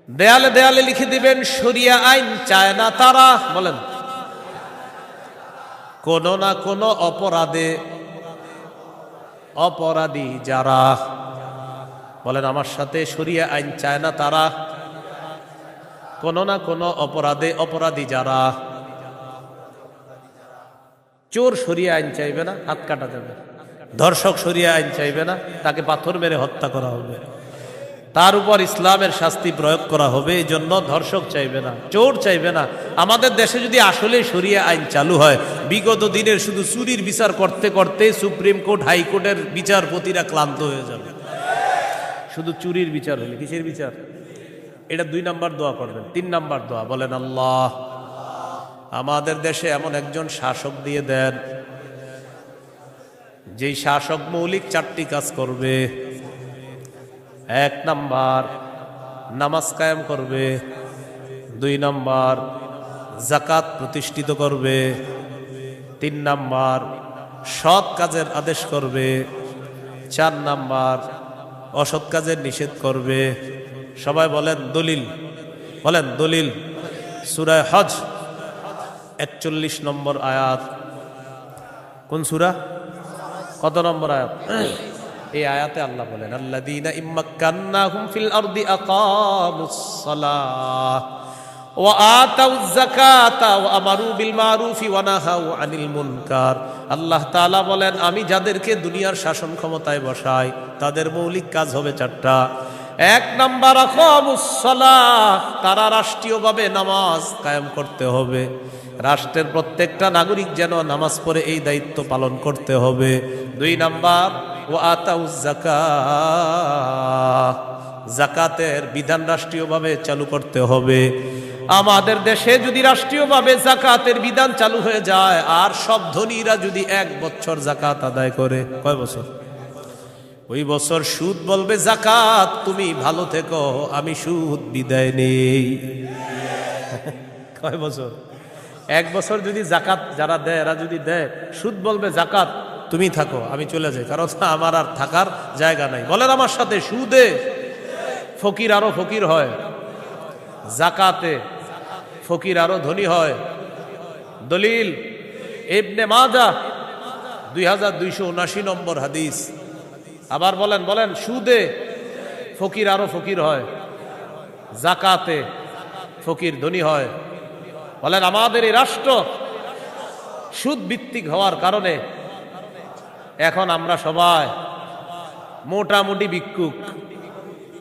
দেয়ালে দেয়ালে লিখে দিবেন শরিয়া আইন চায় না তারা। বলেন, কোন না কোন অপরাধে অপরাধী যারা। বলেন আমার সাথে, শরিয়া আইন চায় না তারা, কোন না কোন অপরাধে অপরাধী যারা। চোর শরিয়া আইন চাইবে না, হাত কাটা যাবে। ধর্ষক শরিয়া আইন চাইবে না, তাকে পাথর মেরে হত্যা করা হবে, তার উপর ইসলামের শাস্তি প্রয়োগ করা হবে। এই জন্য ধর্ষক চাইবে না, চোর চাইবে না। আমাদের দেশে যদি আসলে শরিয়া আইন চালু হয়, বিগত দিনের শুধু চুরির বিচার করতে করতে সুপ্রিম কোর্ট হাইকোর্টের বিচারপতিরা ক্লান্ত হয়ে যাবে। শুধু চুরির বিচার হলে, কিসের বিচার? এটা 2 নাম্বার দোয়া করবেন। 3 নাম্বার দোয়া বলেন, আল্লাহ আমাদের দেশে এমন একজন শাসক দিয়ে দেন, যেই শাসক মৌলিক 4টি কাজ করবে। 1 নাম্বার নামাজ কায়েম করবে, 2 নাম্বার যাকাত প্রতিষ্ঠিত করবে, 3 নাম্বার সৎ কাজের আদেশ করবে, 4 নাম্বার অসৎ কাজের নিষেধ করবে। সবাই বলেন দলিল, বলেন দলিল। সূরা হজ 41 নম্বর আয়াত। কোন সূরা? কত নম্বর আয়াত? এই আয়াতে আল্লাহ বলেন, আল্লাযীনা ইম্মাক্কান্নাহুম ফিল আরদি আকামুস সালাহ ওয়া আতাউয যাকাতা ওয়া আমারু বিল মারুফি ওয়া নাহাউ আনিল মুনকার। আল্লাহ তাআলা বলেন, আমি যাদেরকে দুনিয়ার শাসন ক্ষমতায় বসাই, তাদের মৌলিক কাজ হবে 4টা। 1 নাম্বার আকামুস সালাহ, তারা রাষ্ট্রীয়ভাবে নামাজ কায়েম করতে হবে। রাষ্ট্রের প্রত্যেকটা নাগরিক যেন নামাজ পড়ে, এই দায়িত্ব পালন করতে হবে। 2 নাম্বার ওয়া আতাউয যাকাত, যাকাতের বিধান রাষ্ট্রীয়ভাবে চালু করতে হবে। আমাদের দেশে যদি রাষ্ট্রীয়ভাবে যাকাতের বিধান চালু হয়ে যায়, আর সব ধনীরা যদি 1 বছর যাকাত আদায় করে, কয় বছর? ওই বছর সুদ বলবে, যাকাত তুমি ভালো থেকো, আমি সুদ বিদায় নেই। কয় বছর? 1 বছর যদি যাকাত যারা দেয়, এরা যদি দেয়, সুদ বলবে, যাকাত তুমি থাকো, আমি চলে যাই, কারণ আমার আর থাকার জায়গা নাই। বলেন আমার সাথে, সুদে ফকির আরো ফকির হয়, যাকাতে ফকির আরো ধনী হয়। দলিল ইবনে মাজাহ 2279 নম্বর হাদিস। আবার বলেন, বলেন, সুদে ফকির আরো ফকির হয়, যাকাতে ফকির ধনী হয়। বলেন আমাদের এই রাষ্ট্র সুদ ভিত্তিক হওয়ার কারণে এখন আমরা সবাই মোটামুটি ভিক্ষুক।